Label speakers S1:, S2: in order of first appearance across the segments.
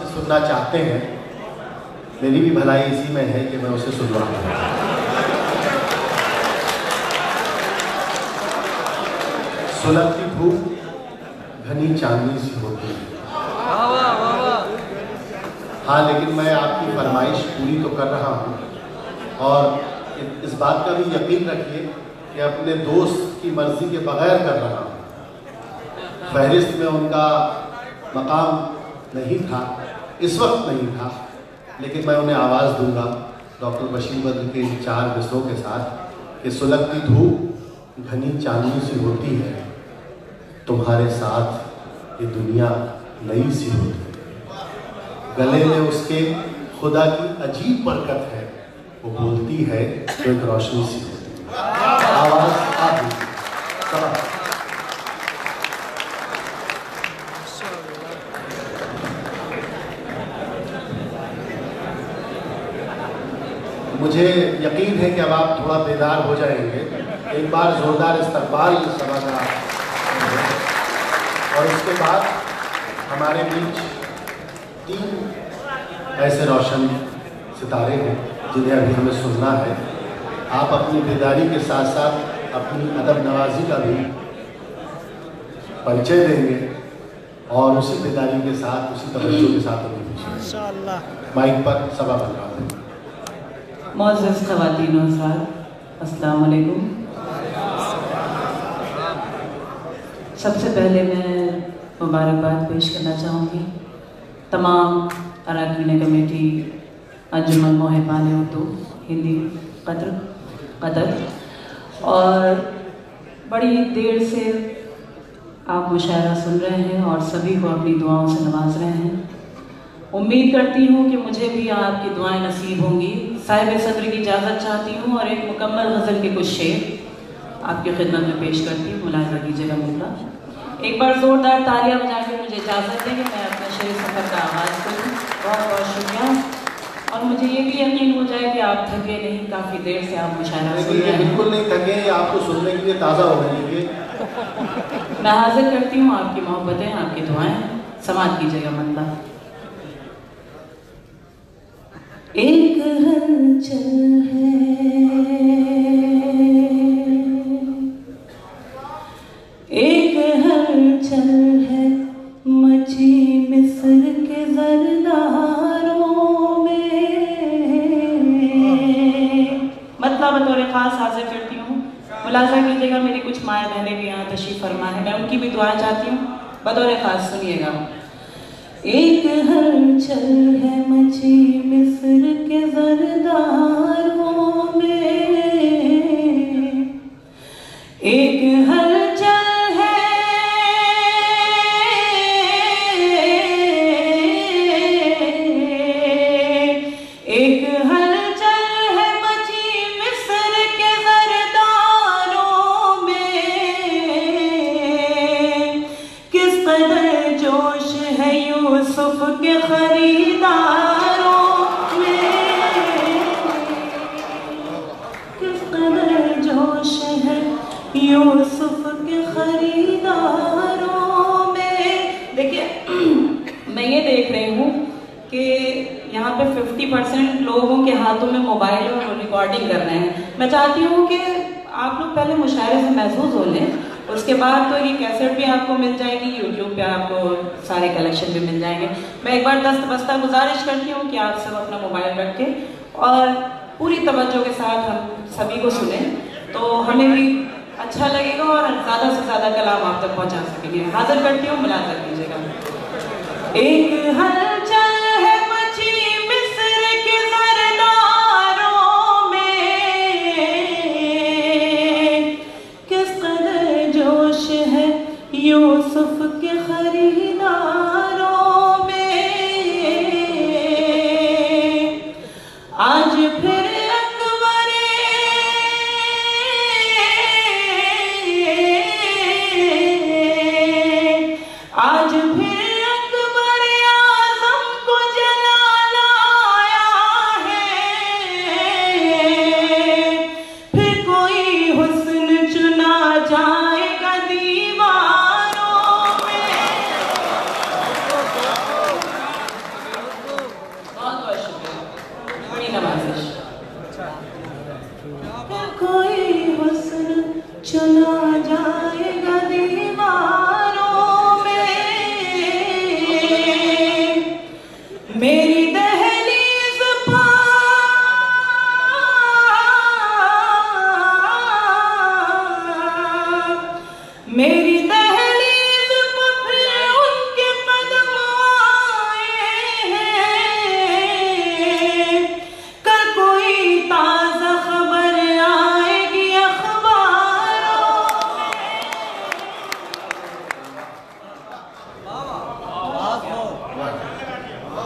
S1: सुनना चाहते हैं, मेरी भी भलाई इसी में है कि मैं उसे सुनवाऊं। सुलगती धूप घनी चांदनी सी होती है। हाँ, लेकिन मैं आपकी फरमाइश पूरी तो कर रहा हूँ, और इस बात का भी यकीन रखिए कि अपने दोस्त की मर्जी के बगैर कर रहा हूँ। फहरिस्त में उनका मकाम नहीं था, इस वक्त नहीं था, लेकिन मैं उन्हें आवाज़ दूंगा डॉक्टर बशीर बद्र के इन 4 विषयों के साथ कि सुलगती धूप घनी चांदनी सी होती है, तुम्हारे साथ ये दुनिया नई सी होती है। गले में उसके खुदा की अजीब बरकत है, वो बोलती है तो एक रोशनी सी होती है। आवाज़ आ मुझे यकीन है कि अब आप थोड़ा बेदार हो जाएंगे। एक बार ज़ोरदार इस्तकबाल सभा का, और उसके बाद हमारे बीच 3 ऐसे रोशन सितारे हैं जिन्हें अभी हमें सुनना है। आप अपनी बेदारी के साथ साथ अपनी अदब नवाजी का भी परिचय देंगे, और उसी बेदारी के साथ, उसी तवज्जो के साथ अभी इंशाअल्लाह माइक पर सभा बना देंगे।
S2: मोअज़्ज़ज़ ख़वातीन व हज़रात, अस्सलाम वालेकुम। सबसे पहले मैं मुबारकबाद पेश करना चाहूँगी तमाम अरकान कमेटी अंजुमन मोहिबान उर्दू हिंदी कतर, और बड़ी देर से आप मुशायरा सुन रहे हैं और सभी को अपनी दुआओं से नवाज रहे हैं। उम्मीद करती हूँ कि मुझे भी आपकी दुआएं नसीब होंगी। साहिब सदर की इजाज़त चाहती हूँ और एक मुकम्मल गज़ल के कुछ शेर आपकी खिदमत में पेश करती हूँ, मुलाहिज़ा कीजिएगा मेरा। एक बार ज़ोरदार तालियां बजा के मुझे इजाज़त दें कि मैं अपने शेर सफ़र का आगाज़ करूँ। बहुत बहुत शुक्रिया, और मुझे ये भी यकीन हो जाए कि आप थके नहीं, काफ़ी देर से आप मुशायरा सुन रहे हैं।
S1: बिल्कुल नहीं थके, आपको सुनने के लिए ताज़ा होने के लिए
S2: मैं हाजिर करती हूँ आपकी मोहब्बतें, आपकी दुआएं, समात कीजिएगा मतलब। एक हलचल है, एक हलचल है मची मिस्र के ज़रदारों में। मतलब बतौर ख़ास हाजिर करती हूँ, मुलाज़ा कीजिएगा मेरी कुछ माया बहनें भी यहाँ तशरीफ़ फरमा है, मैं उनकी भी दुआ चाहती हूँ, बतौर ख़ास सुनिएगा। एक हलचल है मची मिस्र के ज़रदारों में, एक हलचल है, एक हलचल है मची मिस्र के ज़रदारों में। किस कदर जोश है यूसुफ के खरीदारों में, किस कदर जोश है यूसुफ के खरीदारों में। देखिए मैं ये देख रही हूँ कि यहाँ पे 50% लोगों के हाथों में मोबाइल और रिकॉर्डिंग कर रहे हैं। मैं चाहती हूँ कि आप लोग पहले मुशायरे से महसूस हो लें, उसके बाद तो ये कैसेट भी आपको मिल जाएगी, यूट्यूब पे आपको सारे कलेक्शन भी मिल जाएंगे। मैं एक बार दस्त बस्ता गुजारिश करती हूँ कि आप सब अपना मोबाइल रख के और पूरी तवज्जो के साथ हम सभी को सुने, तो हमें भी अच्छा लगेगा और ज़्यादा से ज़्यादा कलाम आप तक पहुँचा सकेंगे। हाजिर करती हूँ, मुलाज़ा कीजिएगा। एक हलचल है मची मिस्र के ज़रदारों में, किस कदर जोश है यूसुफ के खरीदारों में। आज फिर आज फिर अकबर आज़म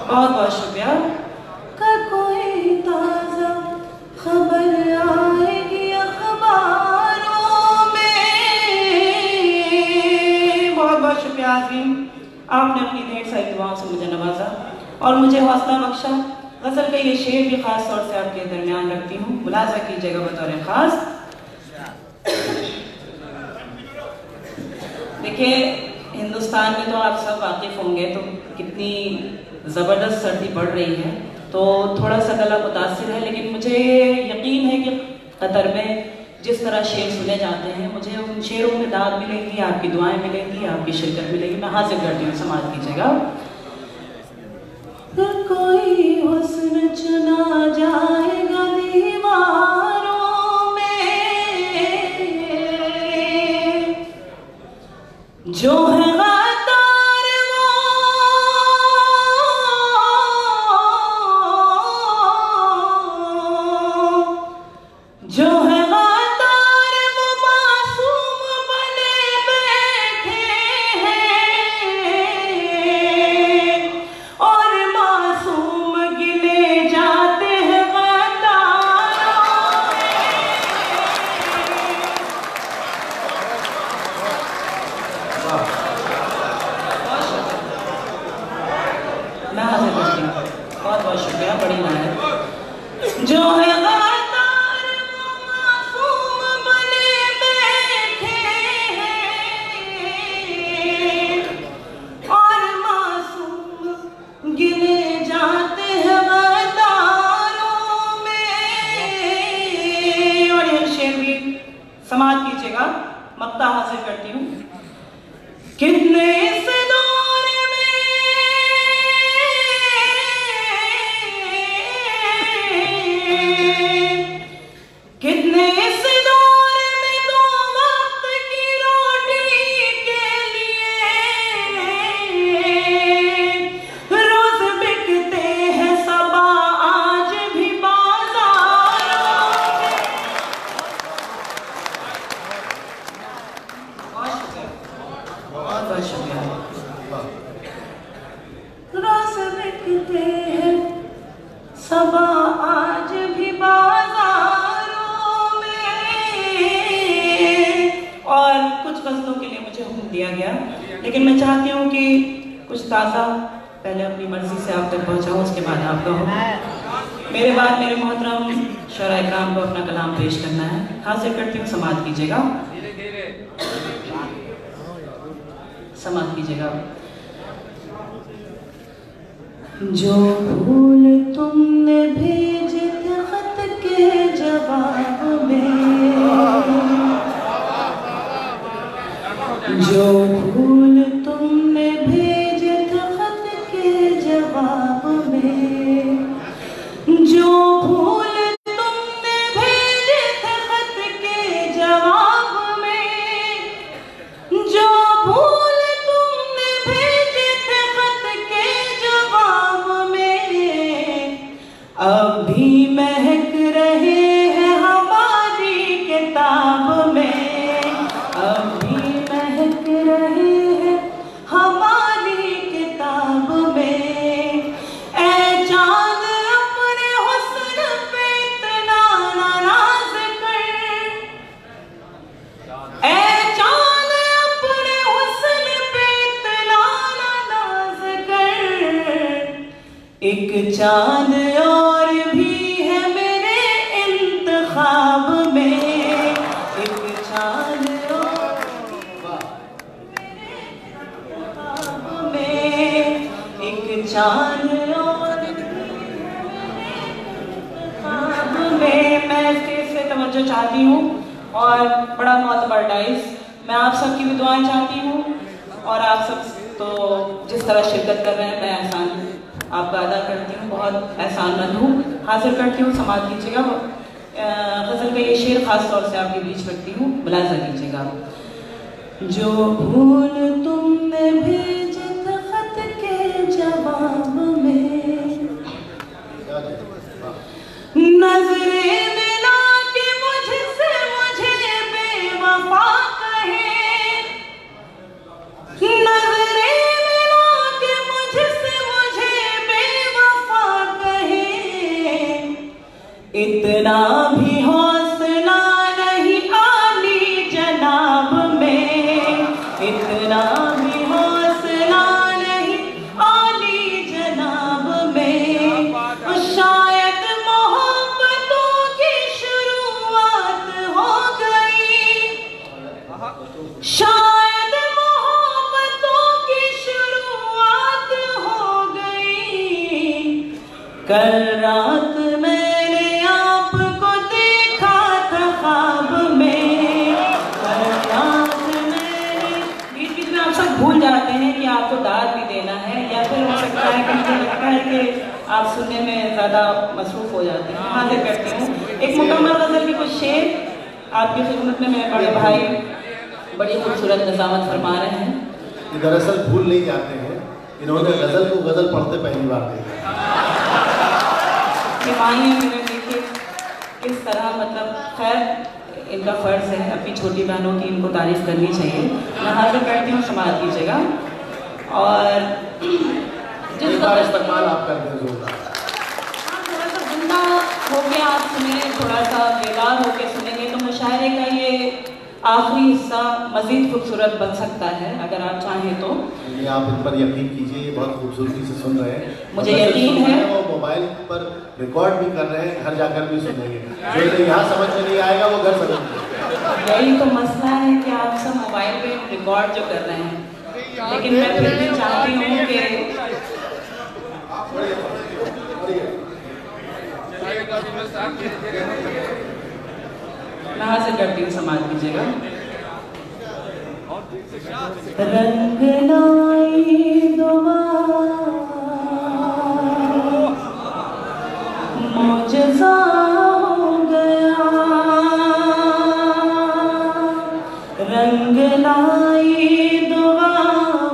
S2: बहुत बहुत शुक्रिया। का कोई ताज़ा खबर आएगी अखबारों में। बहुत बहुत शुक्रिया आज़ीम, आपने अपनी ढेर सारी दुआओं से मुझे नवाजा और मुझे हौसला बख्शा। गज़ल का ये शेर भी ख़ास तौर से आपके दरमियान रखती हूँ, मुलाज़ा कीजिएगा बतौर ख़ास। देखिए, हिंदुस्तान में तो आप सब वाकिफ़ होंगे तो कितनी ज़बरदस्त सर्दी पड़ रही है, तो थोड़ा सा गला मुतासिर है, लेकिन मुझे यकीन है कि कतर में जिस तरह शेर सुने जाते हैं, मुझे उन शेरों में दाद मिलेगी, आपकी दुआएं मिलेंगी, आपकी शिरकत मिलेगी। मैं हासिल करती हूँ, समाज कीजिएगा। कोई हुस्न चुना जाएगा दीवारों में, जो है गद्दार वो, जो है गद्दार वो मासूम बने बैठे हैं और मासूम गिने जाते हैं गद्दारों में। मैं हाजिर करती हूँ, बहुत बहुत शुक्रिया, बड़ी नायक। जो है गद्दार वो मासूम बने बैठे हैं और मासूम गिने जाते हैं गद्दारों में। और ये शेर भी समाज कीजिएगा, मक्ता हासिल करती हूँ। कितने इस दौर में, कितने इस दौर में दो वक्त की रोटी के लिए रोज बिकते हैं सबा आज भी बाजारों में। बहुत शुक्रिया, बहुत बहुत शुक्रिया। रोज बिकते हैं सबा आज भी बाजारों में। और कुछ गज़लों के लिए मुझे हुक्म दिया गया, लेकिन मैं चाहती हूँ कि कुछ ताज़ा पहले अपनी मर्जी से आप तक पहुँचाऊँ, उसके बाद आपका हो। मेरे बाद मेरे मोहतरम शोरा इकराम को अपना कलाम पेश करना है, हासिल करती हूँ, समात कीजिएगा, समात कीजिएगा। जो फूल तुमने भेजे थे खत के जवाब में, जो फूल तुमने भेजे थे खत के जवाब में, जो फूल तुमने भेजे थे खत के जवाब में, जो फूल तुमने भेजे थे खत के जवाब में, अब भी महक रहे हैं हमारी किताब में, अब भी महक रहे हैं हमारी किताब में। ऐ चाँद अपने हुस्न पे इतना नाराज कर, ऐ चाँद अपने हुस्न पे इतना नाराज कर, एक चाँद और भी है मेरे इंतखाब में, एक चाँद और मेरे इंतखाब में, एक चाँद और इंतखाब में। मैं स्टेज से तवज्जो चाहती हूँ और बड़ा मोतबर डाइस, मैं आप सबकी भी दुआएं चाहती हूँ और आप सब तो जिस तरह शिरकत कर रहे हैं, मैं एहसान आपका अदा करती हूँ, बहुत एहसानमंद हूँ। हासिल करती हूँ, समात कीजिएगा। गज़ल का ये शेर खास तौर से आपके बीच रखती हूँ, मुलाज़ा कीजिएगा। जो फूल तुमने भेजे थे खत के जवाब में, नजरे मिला के मुझसे मुझे बेवफा कहे, नजरे मिला के मुझसे मुझे इतना भी हौसला नहीं आली जनाब में, इतना भी हौसला नहीं आली जनाब में। और शायद मोहब्बतों की शुरुआत हो गई, शायद मोहब्बतों की शुरुआत हो गई। कल रात मैंने आपको देखा था ख्वाब में, कल रात मैंने। बीच बीच में आप सब भूल जाते हैं कि आपको दाद भी देना है, या फिर हो सकता है कि मुझे लगता है कि आप सुनने में ज़्यादा मसरूफ हो जाते हैं। हाजिर करती हूँ एक मुकम्मल गज़ल की कुछ शेर आपकी खिदमत में। मेरे बड़े भाई बड़ी खूबसूरत नज़ामत फरमा रहे हैं।
S1: दरअसल भूल नहीं जाते हैं, इन्होंने गज़ल को गज़ल पढ़ते पहली बार देखा।
S2: कि माई है मेरे देखिए किस तरह, मतलब खैर इनका फ़र्ज़ है अपनी छोटी बहनों की इनको तारीफ़ करनी चाहिए। मैं हाजिर करती हूँ, समाज कीजिएगा। और जिस
S1: बार इस्तेमाल आप कर दें जोरदार,
S2: थोड़ा सा जिंदा होके आप सुने, थोड़ा सा बेदार होके सुनेंगे तो मुशायरे का ये आखिरी हिस्सा मज़ीद खूबसूरत बन सकता है अगर आप चाहें तो।
S1: ये आप इन पर यकीन कीजिए, ये बहुत खूबसूरती से सुन रहे हैं।
S2: मुझे यकीन है
S1: वो मोबाइल पर रिकॉर्ड भी कर रहे हैं, घर जाकर भी सुनेंगे। जो यहाँ समझ में नहीं आएगा वो घर समझेंगे।
S2: यही तो मसला है कि आप सब मोबाइल पे रिकॉर्ड जो कर रहे हैं, लेकिन मैं फिर भी चाहती हूँ कि मैं हासिल करती हूँ, समाज कीजिएगा। रंग लाई दुआ मौजज़ा हो गया, रंग लाई दुआ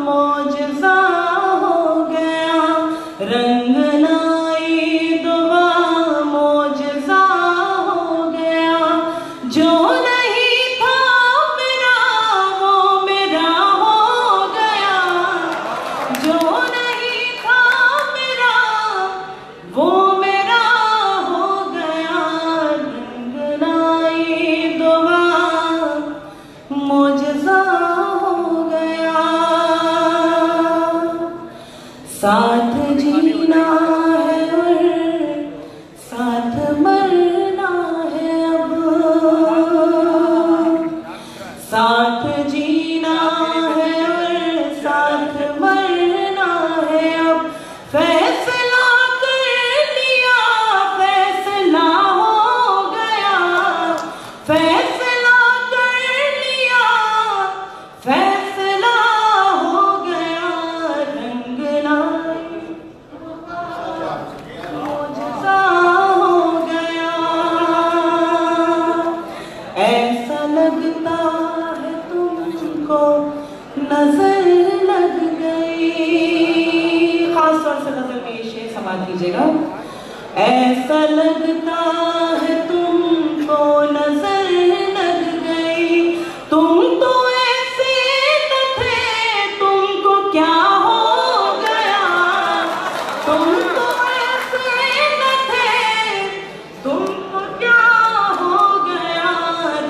S2: मौजज़ा हो गया, रंग लाई दुआ मौजज़ा हो गया। जो नहीं था मेरा वो मेरा हो गया, जो नहीं था मेरा वो मेरा हो गया। रंग लाई दुआ मौजज़ा हो गया। साथ जीना है और साथ मरना है अब, साथ जीना है और साथ मरना है अब। फैसला कर लिया, फैसला हो गया, फैसला कर लिया, फैसला हो गया। रंग लाई मौजज़ा हो गया। ऐसा लगता है तुमको नजर लग गई, खास तौर से गजल के ये शेर समाज कीजिएगा। ऐसा लगता है तुमको नजर लग गई, तुम तो ऐसे न थे, तुमको क्या हो गया, तुम तो ऐसे न थे, तुमको क्या हो गया।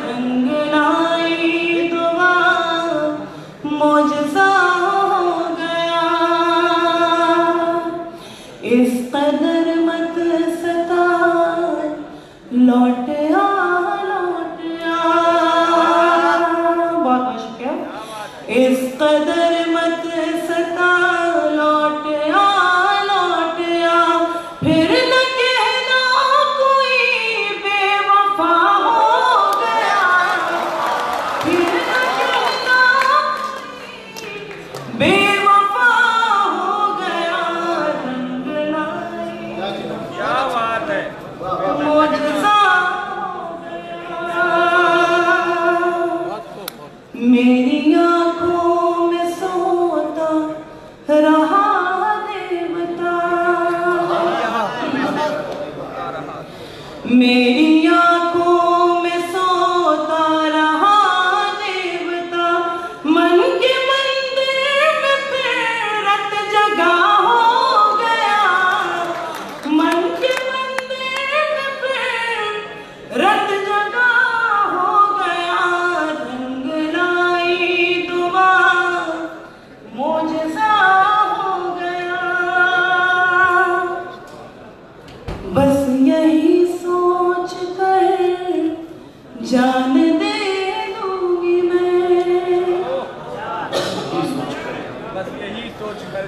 S2: रंग लाई दुआ मौजज़ा हो गया। इस कदर मत सता, लौट आ, लौट आ। बहुत बहुत शुक्रिया। इस कदर मत सता, लौट आ, लौट आ। फिर न कहना कोई बेवफा हो गया, फिर न कहना बेवफा हो गया। रंग लाई
S3: क्या बात है,
S2: मौजज़ा हो गया। मेरी आँखों में सोता रहा देवता, मेरी आँखों में सोता रहा देवता। मन के मंदिर में फिरत जगा हो गया, मन के मंदिर में फिर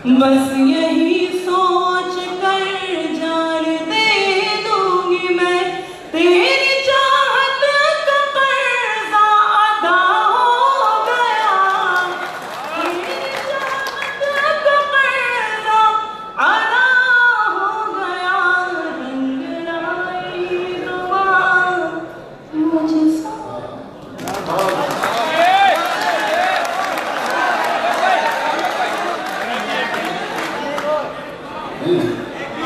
S2: बस यही सोच कर जान दे दूंगी मैं, तेरी चाहत का कर्जा अदा हो गया, तेरी चाहत का कर्जा अदा हो गया, रंग लाई दुआ मुझे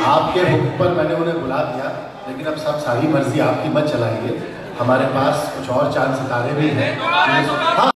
S1: आपके हुक्म पर मैंने उन्हें बुला दिया, लेकिन अब सब सारी मर्जी आपकी मत चलाइए। हमारे पास कुछ और चांद सितारे भी हैं। हाँ।